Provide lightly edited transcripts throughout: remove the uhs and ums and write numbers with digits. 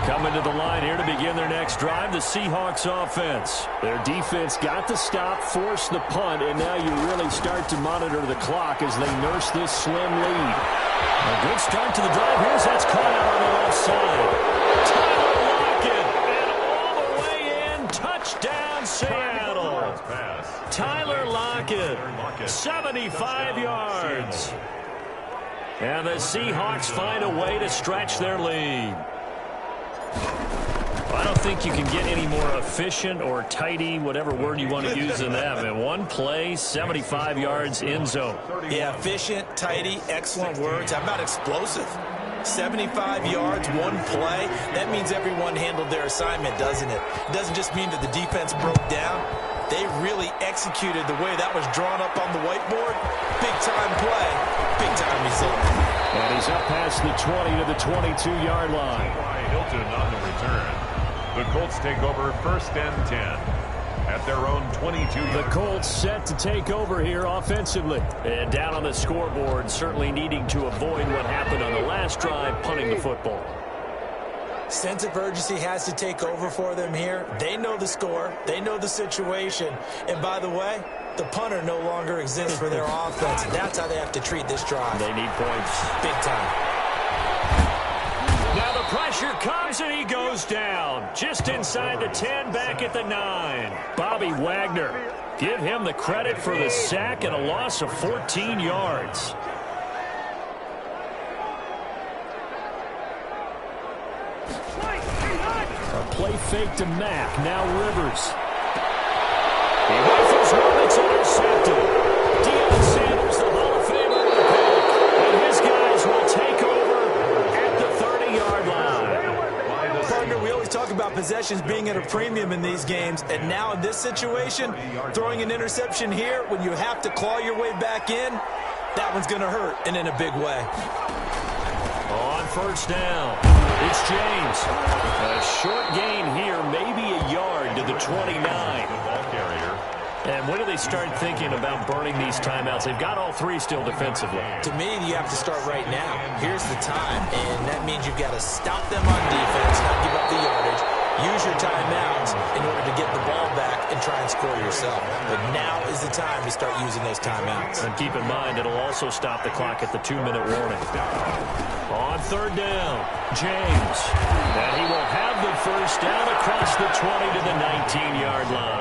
Coming to the line here to begin their next drive, the Seahawks offense. Their defense got the stop, forced the punt, and now you really start to monitor the clock as they nurse this slim lead. A good start to the drive. Here's that's caught out on the left side. Tyler Lockett, and all the way in. Touchdown, Seattle. Tyler Lockett, 75 yards. And the Seahawks find a way to stretch their lead. I don't think you can get any more efficient or tidy, whatever word you want to use in that. In one play, 75 yards in zone. Yeah, efficient, tidy, excellent words. How about explosive? 75 yards, one play. That means everyone handled their assignment, doesn't it? It doesn't just mean that the defense broke down. They really executed the way that was drawn up on the whiteboard. Big-time play, big-time result. And he's up past the 20 to the 22-yard line. Hilton on the return. The Colts take over 1st and 10 at their own 22. The Colts set to take over here offensively. And down on the scoreboard, certainly needing to avoid what happened on the last drive, punting the football. Sense of urgency has to take over for them here. They know the score. They know the situation. And by the way, the punter no longer exists for their offense. That's how they have to treat this drive. They need points. Big time. Now the pressure comes and he goes down. Just inside the 10, back at the 9. Bobby Wagner. Give him the credit for the sack and a loss of 14 yards. A play fake to Mack. Now Rivers. He rifles one that's intercepted. Deion Sanders, the Hall of Famer, with a pick. And his guys will take over at the 30-yard line. Partner, we always talk about possessions being at a premium in these games. And now in this situation, throwing an interception here when you have to claw your way back in, that one's going to hurt, and in a big way. On 1st down, it's James. A short gain here, maybe a yard to the 29. And when do they start thinking about burning these timeouts? They've got all three still defensively. To me, you have to start right now. Here's the time, and that means you've got to stop them on defense, not give up the yardage. Use your timeouts in order to get the ball back and try and score yourself. But now is the time to start using those timeouts. And keep in mind, it'll also stop the clock at the 2-minute warning. On 3rd down, James. And he will have the 1st down across the 20 to the 19-yard line.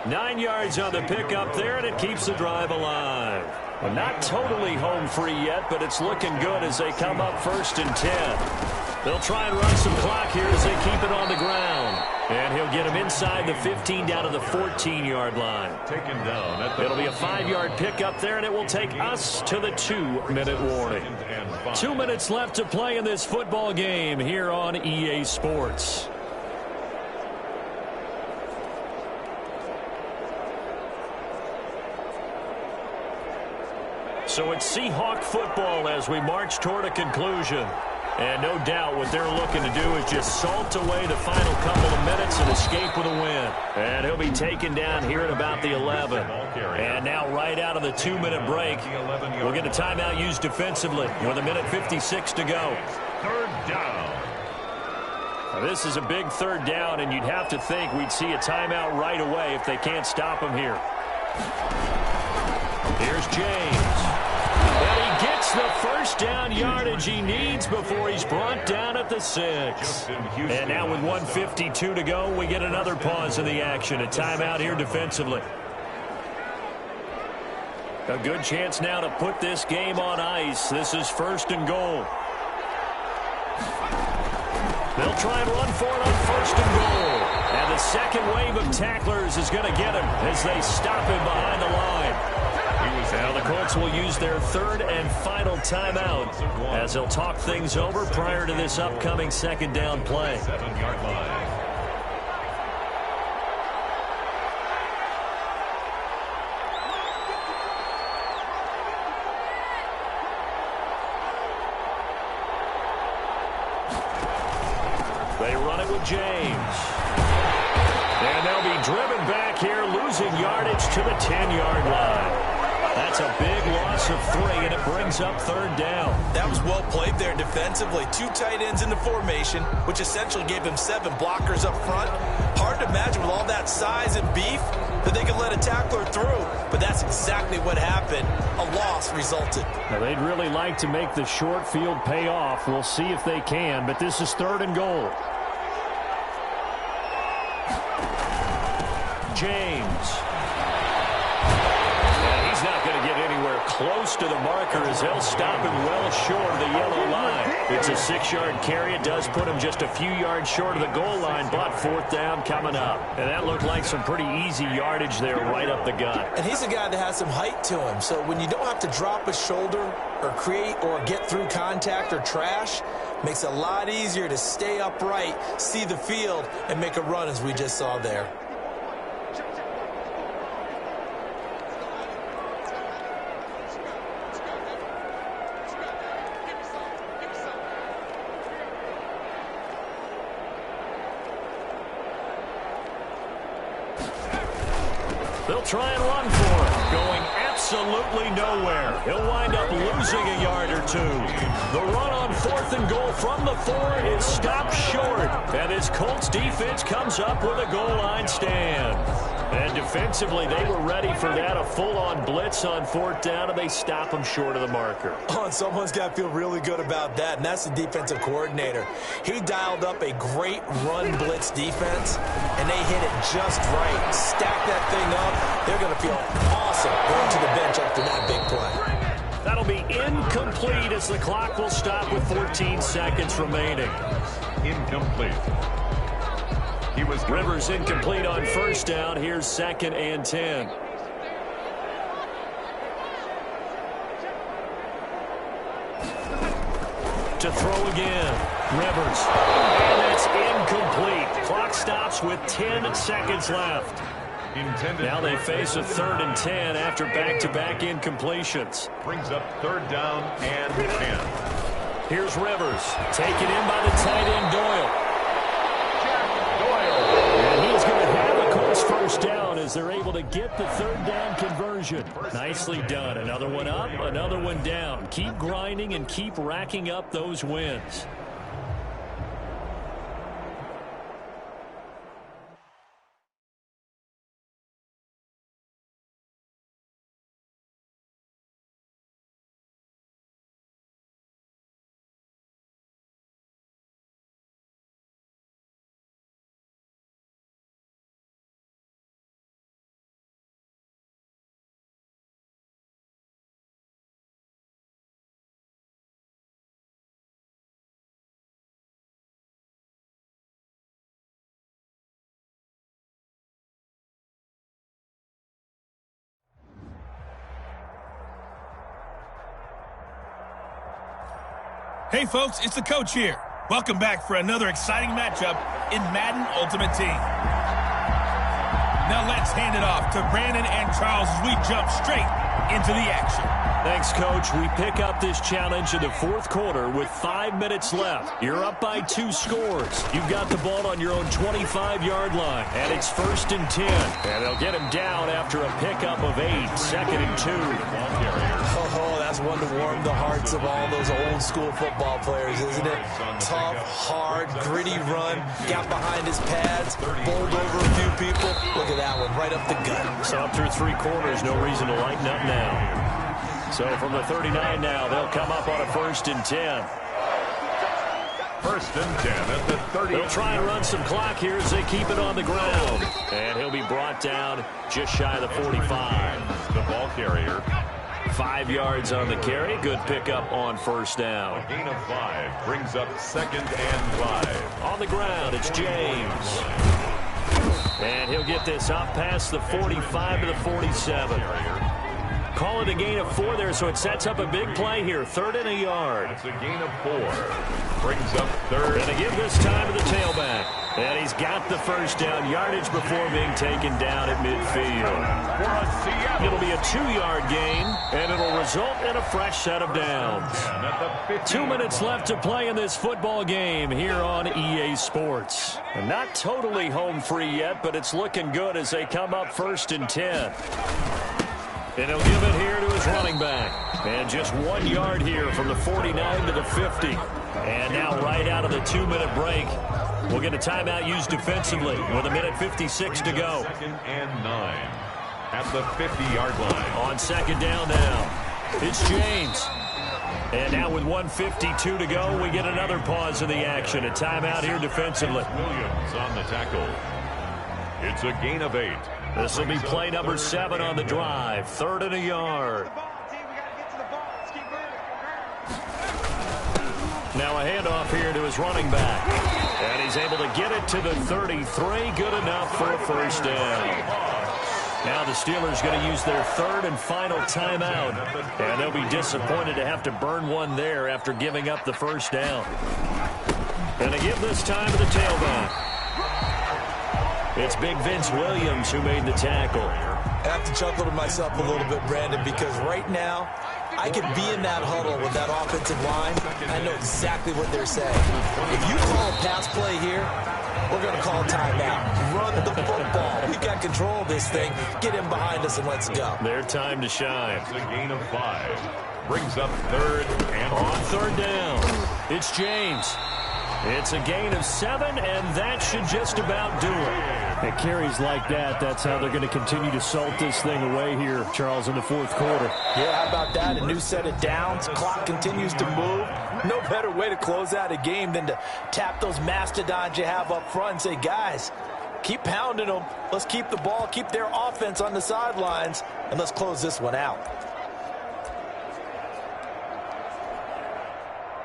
9 yards on the pickup there, and it keeps the drive alive. Well, not totally home free yet, but it's looking good as they come up 1st and 10. They'll try and run some clock here as they keep it on the ground. And he'll get him inside the 15 down to the 14-yard line. Taken down at the It'll be a 5-yard pickup there, and it will take us to the 2-minute warning. 2 minutes left to play in this football game here on EA Sports. So it's Seahawk football as we march toward a conclusion. And no doubt what they're looking to do is just salt away the final couple of minutes and escape with a win. And he'll be taken down here at about the 11. And now right out of the 2-minute break, we'll get a timeout used defensively with 1:56 to go. 3rd down. Now this is a big 3rd down, and you'd have to think we'd see a timeout right away if they can't stop him here. Here's James. And he gets the 1st down yardage he needs before he's brought down at the 6. And now with 1:52 to go, we get another pause in the action. A timeout here defensively. A good chance now to put this game on ice. This is 1st and goal. They'll try and run for it on 1st and goal. And the second wave of tacklers is going to get him as they stop him behind the line. Now the Colts will use their 3rd and final timeout as they'll talk things over prior to this upcoming 2nd down play. 7-yard line. They run it with James. And they'll be driven back here, losing yardage to the 10-yard line. That's a big loss of 3, and it brings up 3rd down. That was well played there defensively. 2 tight ends in the formation, which essentially gave him 7 blockers up front. Hard to imagine with all that size and beef that they could let a tackler through, but that's exactly what happened. A loss resulted. Now, they'd really like to make the short field pay off. We'll see if they can, but this is 3rd and goal. James. And he's not going to get anywhere close to the marker as they'll stop him well short of the yellow line. It's a 6-yard carry. It does put him just a few yards short of the goal line, but 4th down coming up. And that looked like some pretty easy yardage there right up the gut. And he's a guy that has some height to him, so when you don't have to drop a shoulder or create or get through contact or trash, makes it a lot easier to stay upright, see the field, and make a run as we just saw there. They'll try and run for it, going absolutely nowhere. He'll wind up losing a yard or 2. The run on 4th and goal from the 4 is stopped short. And his Colts defense comes up with a goal line stand. And defensively, they were ready for that, a full-on blitz on 4th down, and they stop him short of the marker. Oh, and someone's got to feel really good about that, and that's the defensive coordinator. He dialed up a great run blitz defense, and they hit it just right. Stack that thing up. They're going to feel awesome going to the bench after that big play. That'll be incomplete as the clock will stop with 14 seconds remaining. Incomplete. Rivers incomplete on 1st down. Here's 2nd and 10. To throw again. Rivers. And that's incomplete. Clock stops with 10 seconds left. Now they face a 3rd and 10 after back-to-back incompletions. Brings up 3rd down and 10. Here's Rivers. Taken in by the tight end Doyle. And he's going to have a Colts 1st down as they're able to get the 3rd down conversion. Nicely done. Another one up, another one down. Keep grinding and keep racking up those wins. Hey folks, it's the coach here. Welcome back for another exciting matchup in Madden Ultimate Team. Now let's hand it off to Brandon and Charles as we jump straight into the action. Thanks, Coach. We pick up this challenge in the 4th quarter with 5 minutes left. You're up by 2 scores. You've got the ball on your own 25-yard line, and it's 1st and 10. And they'll get him down after a pickup of 8, 2nd and 2. Oh, that's one to warm the hearts of all those old-school football players, isn't it? Tough, hard, gritty run, got behind his pads, bowled over a few people. Look at that one, right up the gut. So up through 3 quarters, no reason to lighten up now. So from the 39 now, they'll come up on a 1st and 10. 1st and 10 at the 30. They'll try and run some clock here as they keep it on the ground. And he'll be brought down just shy of the 45. The ball carrier. 5 yards on the carry. Good pickup on 1st down. A gain of 5 brings up 2nd and 5. On the ground, it's James. And he'll get this up past the 45 to the 47. Call it a gain of 4 there, so it sets up a big play here. 3rd and a yard. That's a gain of 4. Brings up 3rd. And they give this time to the tailback. And he's got the 1st down yardage before being taken down at midfield. It'll be a 2-yard gain, and it'll result in a fresh set of downs. 2 minutes left to play in this football game here on EA Sports. And not totally home free yet, but it's looking good as they come up 1st and 10. And he'll give it here to his running back. And just 1 yard here from the 49 to the 50. And now right out of the 2-minute break, we'll get a timeout used defensively with 1:56 to go. 2nd and 9 at the 50-yard line. On 2nd down now, it's James. And now with 1:52 to go, we get another pause in the action. A timeout here defensively. Williams on the tackle. It's a gain of 8. This will be play number 7 on the drive. 3rd and a yard. Now a handoff here to his running back. And he's able to get it to the 33. Good enough for a first down. Now the Steelers going to use their 3rd and final timeout. And they'll be disappointed to have to burn one there after giving up the first down. And they give this time to the tailback. It's big Vince Williams who made the tackle. I have to chuckle to myself a little bit, Brandon, because right now I could be in that huddle with that offensive line. I know exactly what they're saying. If you call a pass play here, we're going to call a timeout. Run the football. We've got control of this thing. Get him behind us and let's go. Their time to shine. It's a gain of 5. Brings up 3rd and on 3rd down. It's James. It's a gain of 7, and that should just about do it. It carries like that. That's how they're going to continue to salt this thing away here, Charles, in the 4th quarter. Yeah, how about that? A new set of downs. Clock continues to move. No better way to close out a game than to tap those mastodons you have up front and say, guys, keep pounding them. Let's keep the ball, keep their offense on the sidelines, and let's close this one out.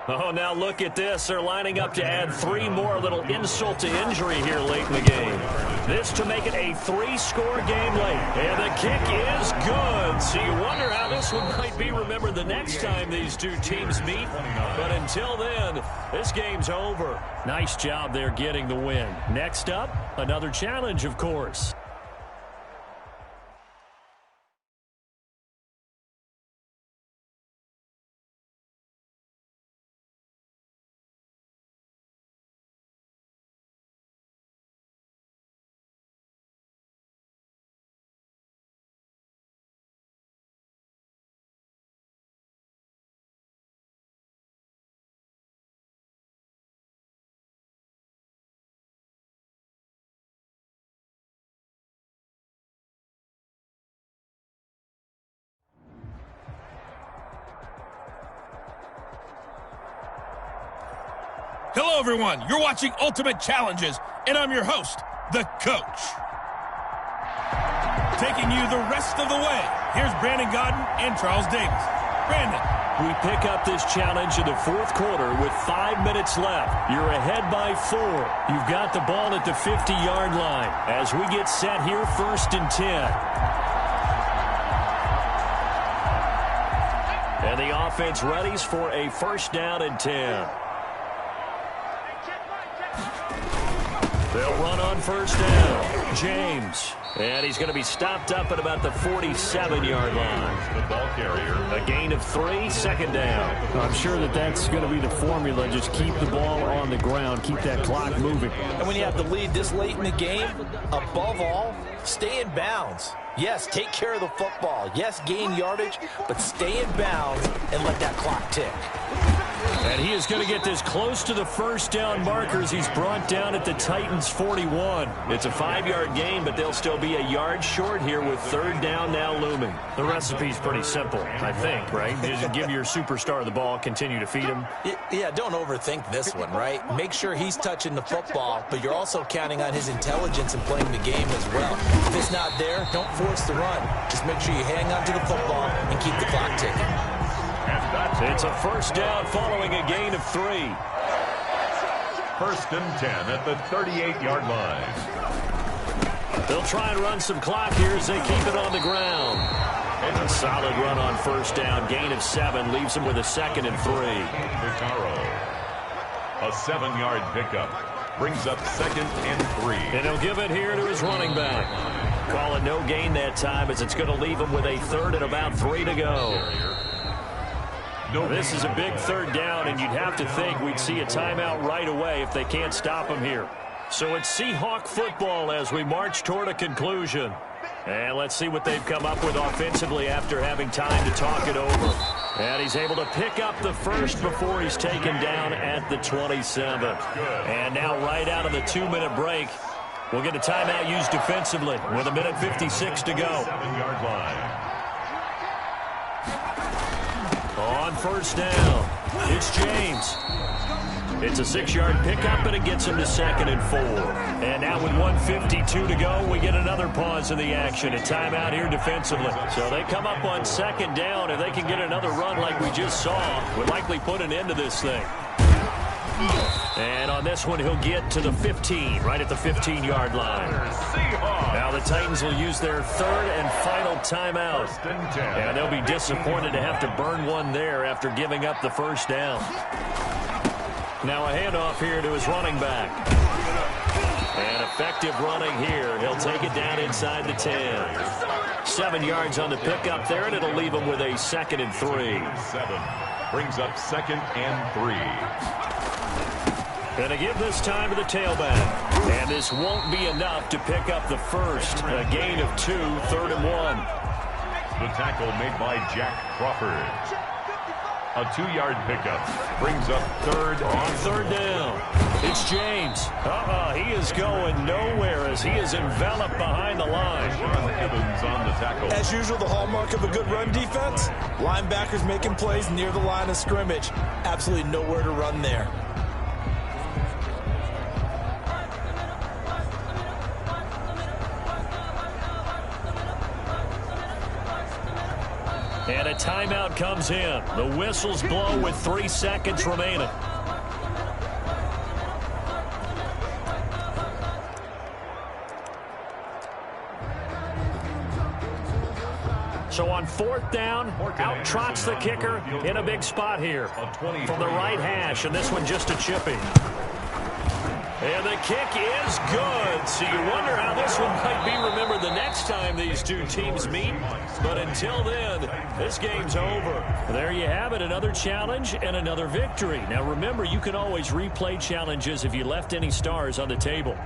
Oh, now look at this. They're lining up to add 3 more, a little insult to injury here late in the game. This to make it a 3-score game late. And the kick is good. So you wonder how this one might be remembered the next time these two teams meet. But until then, this game's over. Nice job there getting the win. Next up, another challenge, of course. Hello, everyone. You're watching Ultimate Challenges, and I'm your host, The Coach. Taking you the rest of the way, here's Brandon Godden and Charles Davis. Brandon. We pick up this challenge in the 4th quarter with 5 minutes left. You're ahead by 4. You've got the ball at the 50-yard line as we get set here 1st and 10. And the offense readies for a 1st down and 10. They'll run on 1st down. James. And he's going to be stopped up at about the 47-yard line. the ball carrier. A gain of 3, 2nd down. I'm sure that's going to be the formula. Just keep the ball on the ground. Keep that clock moving. And when you have the lead this late in the game, above all, stay in bounds. Yes, take care of the football. Yes, gain yardage, but stay in bounds and let that clock tick. And he is going to get this close to the 1st down markers. He's brought down at the Titans' 41. It's a 5-yard gain, but they'll still be a yard short here with 3rd down now looming. The recipe's pretty simple, I think, right? Just give your superstar the ball, continue to feed him. Yeah, don't overthink this one, right? Make sure he's touching the football, but you're also counting on his intelligence in playing the game as well. If it's not there, don't force the run. Just make sure you hang on to the football and keep the clock ticking. It's a 1st down following a gain of 3. 1st and 10 at the 38-yard line. They'll try and run some clock here as they keep it on the ground. And a solid run on 1st down. Gain of 7 leaves them with a 2nd and 3. Vitaro. A 7-yard pickup. Brings up 2nd and 3. And he'll give it here to his running back. Call it no gain that time as it's going to leave him with a 3rd and about 3 to go. This is a big 3rd down, and you'd have to think we'd see a timeout right away if they can't stop him here. So it's Seahawk football as we march toward a conclusion. And let's see what they've come up with offensively after having time to talk it over. And he's able to pick up the first before he's taken down at the 27. And now right out of the 2-minute break, we'll get a timeout used defensively with 1:56 to go. 7-yard line. On first down, it's James. It's a 6-yard pickup, and it gets him to 2nd and 4. And now with 1:52 to go, we get another pause in the action. A timeout here defensively. So they come up on 2nd down. If they can get another run like we just saw, would likely put an end to this thing. And on this one, he'll get to the 15, right at the 15-yard line. Now the Titans will use their 3rd and final timeout. And they'll be disappointed to have to burn one there after giving up the first down. Now a handoff here to his running back. And effective running here. He'll take it down inside the 10. 7 yards on the pickup there, and it'll leave him with a 2nd and 3. 7 brings up 2nd and 3. Going to give this time to the tailback. And this won't be enough to pick up the first. A gain of 2, 3rd and 1. The tackle made by Jack Crawford. A 2-yard pickup brings up 3rd on 3rd down. It's James. He is going nowhere as he is enveloped behind the line. Sean Evans on the tackle. As usual, the hallmark of a good run defense, linebackers making plays near the line of scrimmage. Absolutely nowhere to run there. And a timeout comes in. The whistles blow with 3 seconds remaining. So on 4th down, out trots the kicker in a big spot here from the right hash, and this one just a chipping. And the kick is good. So you wonder how this one might be remembered the next time these two teams meet. But until then, this game's over. There you have it, another challenge and another victory. Now remember, you can always replay challenges if you left any stars on the table.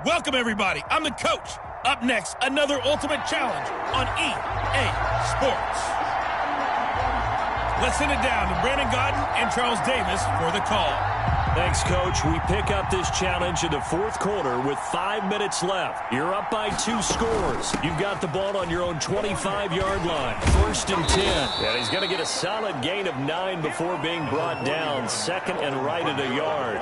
Welcome, everybody. I'm the coach. Up next, another Ultimate Challenge on EA Sports. Let's send it down to Brandon Godden and Charles Davis for the call. Thanks, Coach. We pick up this challenge in the 4th quarter with 5 minutes left. You're up by 2 scores. You've got the ball on your own 25-yard line. 1st and 10. And he's going to get a solid gain of 9 before being brought down. 2nd and right at a yard.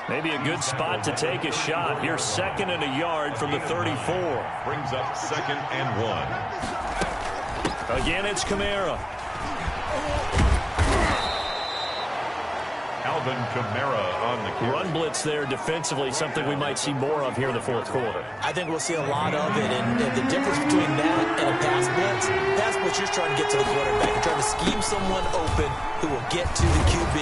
Maybe a good spot to take a shot. Here's 2nd and a yard from the 34. Brings up 2nd and 1. Again, it's Kamara. Alvin Kamara on the kick. Run blitz there defensively, something we might see more of here in the 4th quarter. I think we'll see a lot of it, and the difference between that and a pass blitz, you're just trying to get to the quarterback. You're trying to scheme someone open who will get to the QB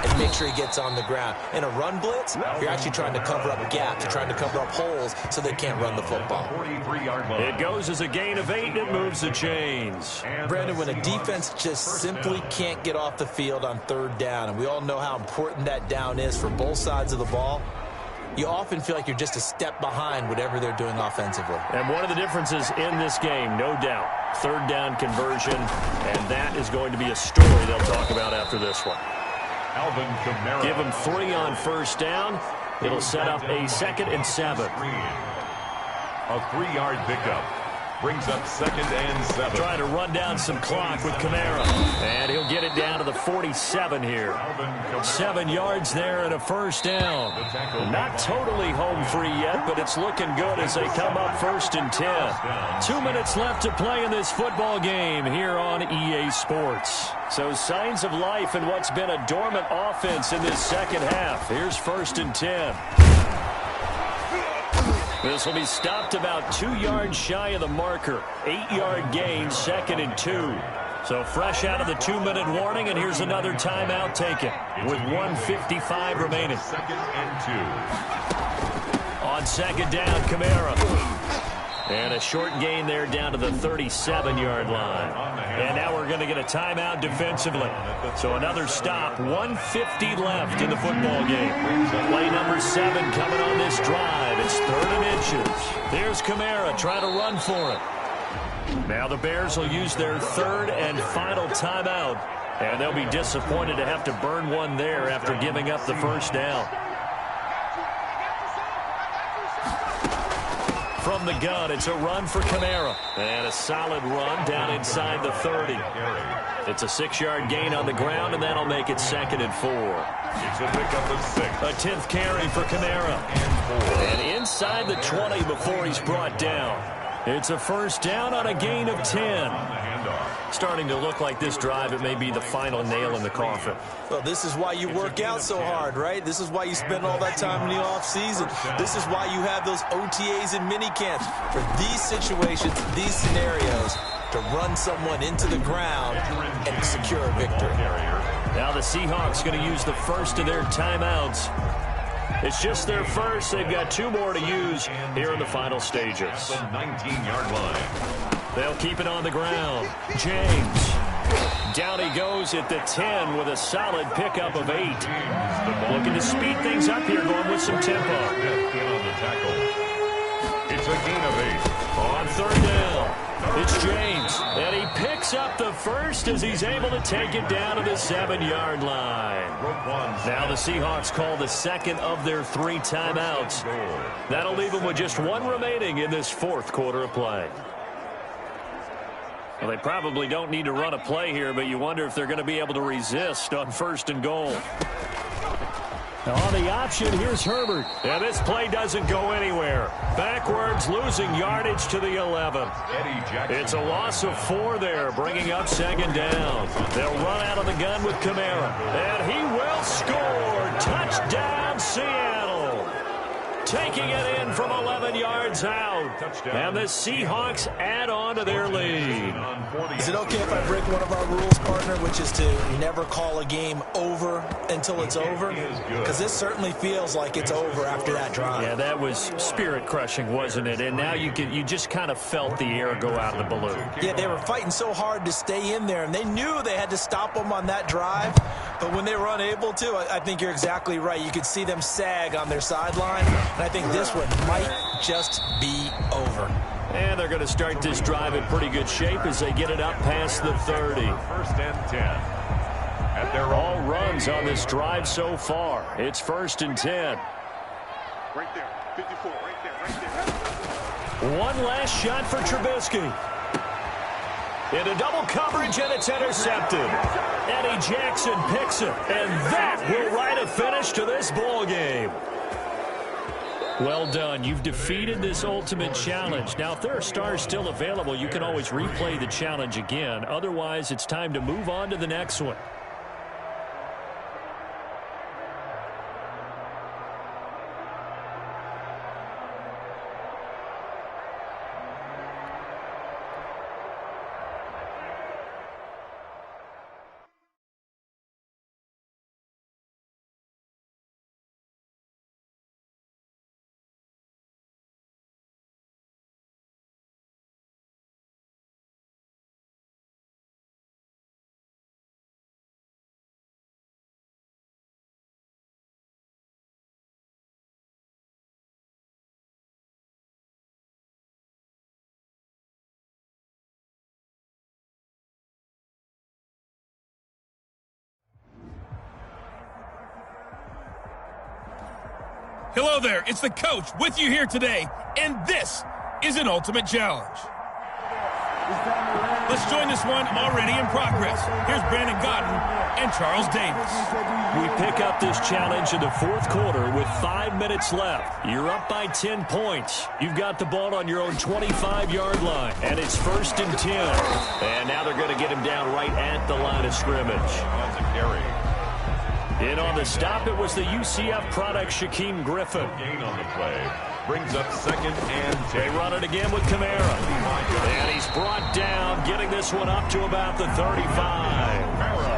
and make sure he gets on the ground. In a run blitz, you're actually trying to cover up gaps. You're trying to cover up holes so they can't run the football. 43-yard line. It goes as a gain of 8, and it moves the chains. Brandon, when a defense just simply can't get off the field on 3rd down, and we all know how important that down is for both sides of the ball, you often feel like you're just a step behind whatever they're doing offensively. And one of the differences in this game, no doubt, 3rd down conversion, and that is going to be a story they'll talk about after this one. Alvin Kamara. Give him 3 on 1st down. It'll set up a 2nd and 7. A 3-yard pickup. Brings up 2nd and 7. Trying to run down some clock with Kamara. And he'll get it down to the 47 here. 7 yards there and a first down. Not totally home free yet, but it's looking good as they come up 1st and 10. 2 minutes left to play in this football game here on EA Sports. So signs of life in what's been a dormant offense in this second half. Here's 1st and 10. This will be stopped about 2 yards shy of the marker. 8-yard gain, 2nd and 2. So fresh out of the 2-minute warning, and here's another timeout taken with 1:55 remaining. 2nd and 2. On 2nd down, Kamara. And a short gain there down to the 37-yard line. And now we're going to get a timeout defensively. So another stop, 1:50 left in the football game. Play number 7 coming on this drive. It's 3rd and inches. There's Kamara trying to run for it. Now the Bears will use their 3rd and final timeout. And they'll be disappointed to have to burn one there after giving up the first down. From the gun, it's a run for Kamara. And a solid run down inside the 30. It's a 6-yard gain on the ground, and that'll make it 2nd and 4. It's a pickup of 6. A 10th carry for Kamara. And inside the 20 before he's brought down. It's a first down on a gain of 10. Starting to look like this drive, it may be the final nail in the coffin. Well, this is why you work out so hard, right? This is why you spend all that time in the offseason. This is why you have those OTAs and minicamps. For these situations, these scenarios, to run someone into the ground and secure a victory. Now the Seahawks going to use the first of their timeouts. It's just their first. They've got 2 more to use here in the final stages. 19-yard line. They'll keep it on the ground. James. Down he goes at the 10 with a solid pickup of 8. Looking to speed things up here, going with some tempo. On the tackle. It's a gain of 8. On 3rd down, it's James. And he picks up the first as he's able to take it down to the 7-yard line. Now the Seahawks call the 2nd of their 3 timeouts. That'll leave them with just 1 remaining in this 4th quarter of play. Well, they probably don't need to run a play here, but you wonder if they're going to be able to resist on 1st and goal. On the option, here's Herbert. And this play doesn't go anywhere. Backwards, losing yardage to the 11. It's a loss of 4 there, bringing up 2nd down. They'll run out of the gun with Kamara. And he will score. Touchdown, Seattle. Taking it in from 11 yards out. And the Seahawks add on to their lead. Is it okay if I break one of our rules, partner, which is to never call a game over until it's over? Because this certainly feels like it's over after that drive. Yeah, that was spirit-crushing, wasn't it? And now you just kind of felt the air go out of the balloon. Yeah, they were fighting so hard to stay in there, and they knew they had to stop them on that drive. But when they were unable to, I think you're exactly right. You could see them sag on their sideline. And I think this one might just be over. And they're going to start this drive in pretty good shape as they get it up past the 30. 1st and 10. At their all runs on this drive so far. It's 1st and 10. Right there, 54, right there. One last shot for Trubisky. Into double coverage, and it's intercepted. Eddie Jackson picks it, and that will write a finish to this ball game. Well done. You've defeated this ultimate challenge. Now, if there are stars still available, you can always replay the challenge again. Otherwise, it's time to move on to the next one. Hello there, it's the coach with you here today, and this is an ultimate challenge. Let's join this one already in progress. Here's Brandon Godden and Charles Davis. We pick up this challenge in the fourth quarter with 5 minutes left. You're up by 10 points. You've got the ball on your own 25-yard line, and it's 1st and 10. And now they're going to get him down right at the line of scrimmage. On the carry. In on the stop, it was the UCF product, Shaquem Griffin. Gain on the play. Brings up 2nd and 10. They run it again with Kamara. And he's brought down, getting this one up to about the 35.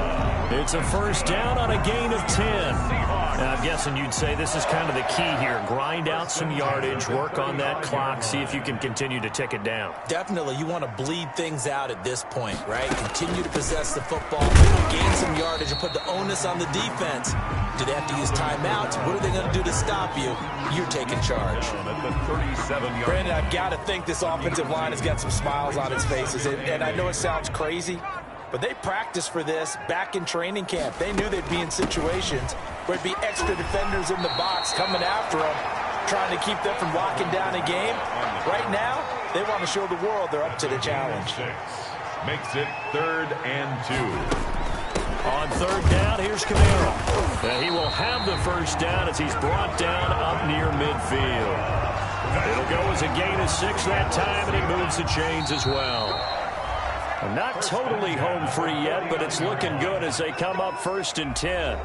It's a 1st down on a gain of 10. Now, I'm guessing you'd say this is kind of the key here. Grind out some yardage, work on that clock, see if you can continue to tick it down. Definitely, you want to bleed things out at this point, right? Continue to possess the football, gain some yardage, and put the onus on the defense. Do they have to use timeouts? What are they going to do to stop you? You're taking charge. At the 37-yard. Brandon, I've got to think this offensive line has got some smiles on its faces. And I know it sounds crazy, but they practiced for this back in training camp. They knew they'd be in situations where it'd be extra defenders in the box coming after them, trying to keep them from locking down a game. Right now, they want to show the world they're up to the challenge. Makes it 3rd and 2. On 3rd down, here's Kamara. And he will have the 1st down as he's brought down up near midfield. It'll go as a gain of 6 that time, and he moves the chains as well. Not totally home free yet, but it's looking good as they come up 1st and 10.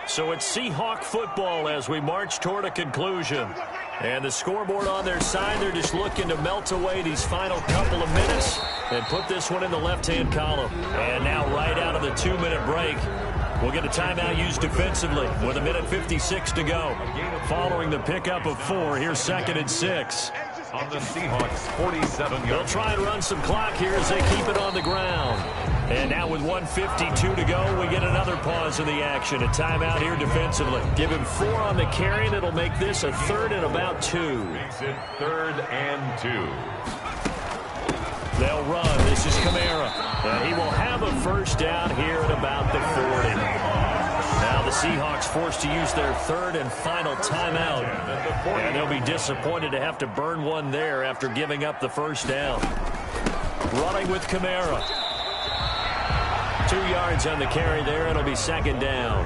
So it's Seahawk football as we march toward a conclusion. And the scoreboard on their side, they're just looking to melt away these final couple of minutes and put this one in the left-hand column. And now right out of the 2-minute break, we'll get a timeout used defensively with 1:56 to go. Following the pickup of 4, here's 2nd and 6. On the Seahawks 47-yard. They'll try and run some clock here as they keep it on the ground. And now with 1:52 to go, we get another pause in the action. A timeout here defensively. Give him 4 on the carry, and it'll make this a 3rd and about 2. Makes it 3rd and 2. They'll run. This is Kamara. And he will have a 1st down here at about the 40. Now the Seahawks forced to use their 3rd and final timeout. And they'll be disappointed to have to burn one there after giving up the 1st down. Running with Kamara. 2 yards on the carry there. It'll be 2nd down.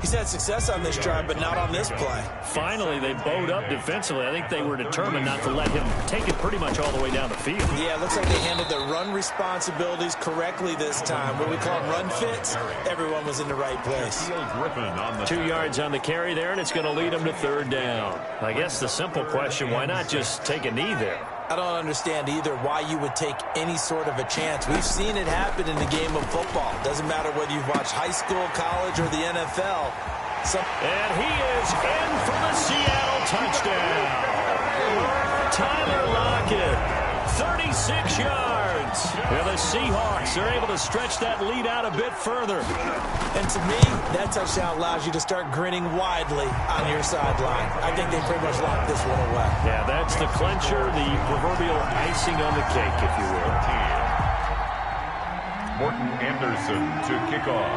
He's had success on this drive, but not on this play. Finally, they bowed up defensively. I think they were determined not to let him take it pretty much all the way down the field. Yeah, it looks like they handled their run responsibilities correctly this time. What we call run fits, everyone was in the right place. 2 yards on the carry there, and it's going to lead them to 3rd down. I guess the simple question, why not just take a knee there? I don't understand either why you would take any sort of a chance. We've seen it happen in the game of football. Doesn't matter whether you've watched high school, college, or the NFL. And he is in for the Seattle touchdown. Tyler Lockett, 36 yards. And the Seahawks are able to stretch that lead out a bit further. And to me, that touchdown allows you to start grinning widely on your sideline. I think they pretty much locked this one away. Yeah, that's the clincher, the proverbial icing on the cake, if you will. Morton Anderson to kick off.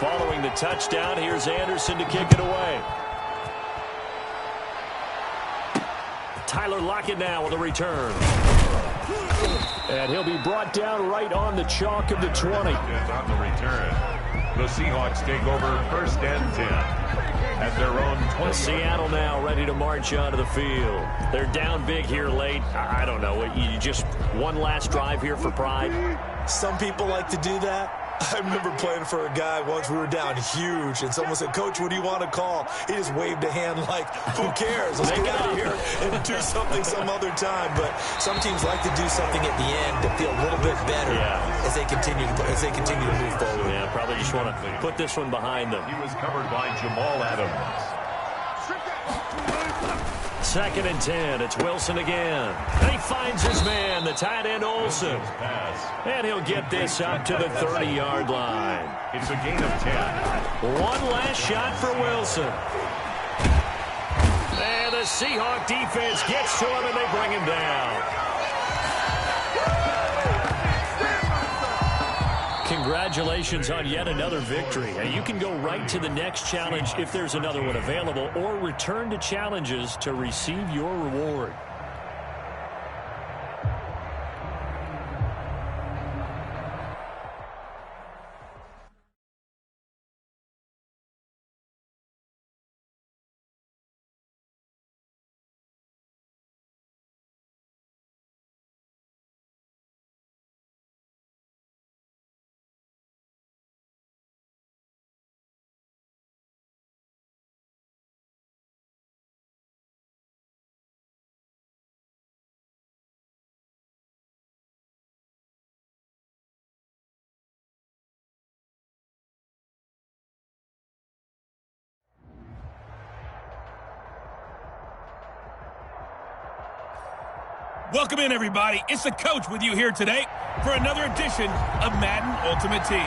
Following the touchdown, here's Anderson to kick it away. Tyler Lockett now with a return. And he'll be brought down right on the chalk of the 20. On the return, the Seahawks take over 1st and 10 at their own 20. Seattle now ready to march onto the field. They're down big here late. I don't know. You just one last drive here for pride? Some people like to do that. I remember playing for a guy once. We were down huge, and someone said, "Coach, what do you want to call?" He just waved a hand like, "Who cares? Let's get out of here and do something some other time." But some teams like to do something at the end to feel a little bit better as they continue to move forward. Yeah, probably just want to put this one behind them. He was covered by Jamal Adams. 2nd and 10. It's Wilson again. And he finds his man, the tight end Olsen. And he'll get this up to the 30-yard line. It's a gain of 10. One last shot for Wilson. And the Seahawk defense gets to him, and they bring him down. Congratulations on yet another victory. And you can go right to the next challenge if there's another one available, or return to challenges to receive your reward. Welcome in, everybody. It's the coach with you here today for another edition of Madden Ultimate Team.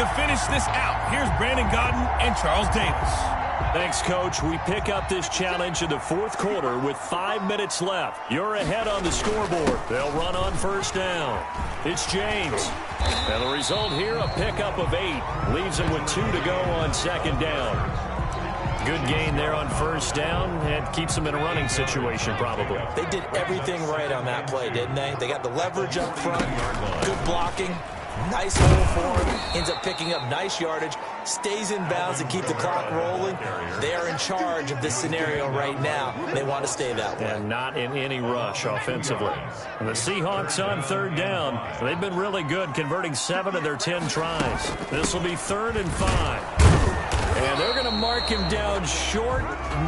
To finish this out, here's Brandon Godden and Charles Davis. Thanks, Coach. We pick up this challenge in the fourth quarter with 5 minutes left. You're ahead on the scoreboard. They'll run on first down. It's James. And the result here, a pickup of 8. Leaves him with 2 to go on second down. Good gain there on first down and keeps them in a running situation probably. They did everything right on that play, didn't they? They got the leverage up front, good blocking, nice hole for him, ends up picking up nice yardage, stays in bounds to keep the clock rolling. They are in charge of this scenario right now. They want to stay that way. And not in any rush offensively. And the Seahawks on third down, they've been really good, converting 7 of their 10 tries. This will be 3rd and 5. And they're going to mark him down short,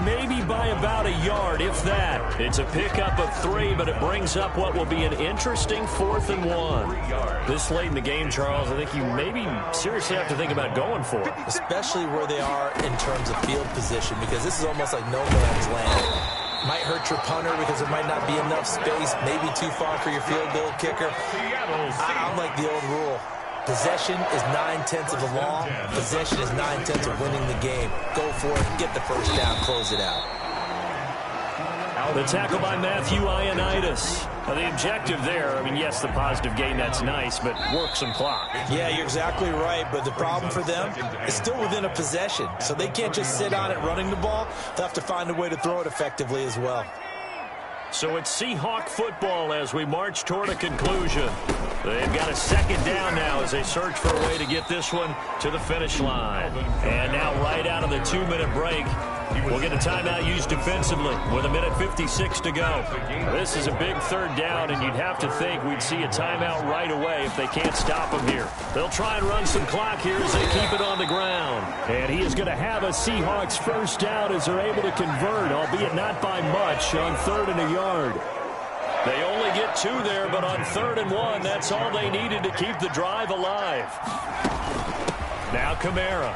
maybe by about a yard, if that. It's a pickup of 3, but it brings up what will be an interesting 4th and 1. This late in the game, Charles, I think you maybe seriously have to think about going for it. Especially where they are in terms of field position, because this is almost like no man's land. Might hurt your punter because there might not be enough space, maybe too far for your field goal kicker. I'm like the old rule. Possession is 9/10 of the law. Possession is 9/10 of winning the game. Go for it, get the first down, close it out. The tackle by Matthew Ioannidis. The objective there, I mean, yes, the positive gain, that's nice, but work some clock. Yeah, you're exactly right, but the problem for them is still within a possession, so they can't just sit on it running the ball. They'll have to find a way to throw it effectively as well. So it's Seahawk football as we march toward a conclusion. They've got a second down now as they search for a way to get this one to the finish line. And now right out of the 2-minute break, we'll get a timeout used defensively with 1:56 to go. This is a big third down, and you'd have to think we'd see a timeout right away if they can't stop them here. They'll try and run some clock here as they keep it on the ground. And he is going to have a Seahawks first down as they're able to convert, albeit not by much, on 3rd and a yard. They only get 2 there, but on 3rd and 1, that's all they needed to keep the drive alive. Now Kamara.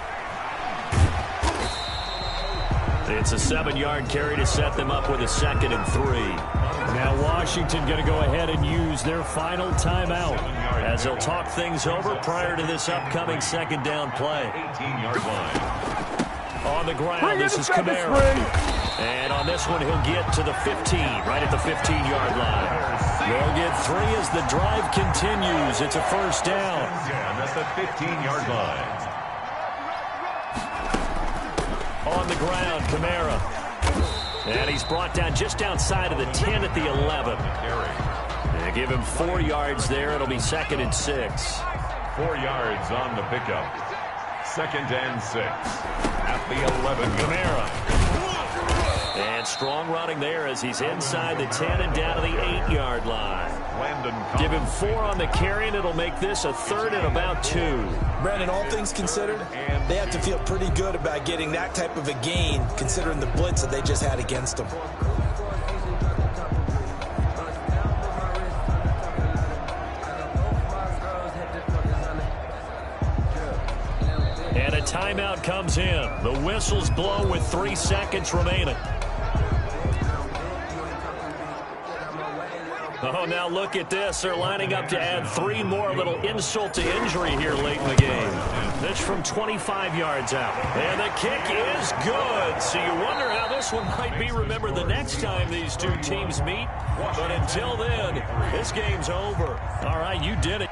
It's a 7-yard carry to set them up with a 2nd and 3. Now Washington going to go ahead and use their final timeout as they'll talk things over prior to this upcoming second down play. 18-yard line. On the ground, this is Kamara. And on this one, he'll get to the 15, right at the 15-yard line. They'll get 3 as the drive continues. It's a first down. At the 15-yard line. On the ground, Kamara. And he's brought down just outside of the 10 at the 11. They give him 4 yards there. It'll be 2nd and 6. 4 yards on the pickup. 2nd and 6. At the 11. Kamara. And strong running there as he's inside the 10 and down to the 8-yard line. Give him 4 on the carry, and it'll make this a 3rd and about 2. Brandon, all things considered, they have to feel pretty good about getting that type of a gain, considering the blitz that they just had against them. And a timeout comes in. The whistle's blown with 3 seconds remaining. Oh, now look at this. They're lining up to add 3 more, little insult to injury here late in the game. This from 25 yards out. And the kick is good. So you wonder how this one might be remembered the next time these two teams meet. But until then, this game's over. All right, you did it.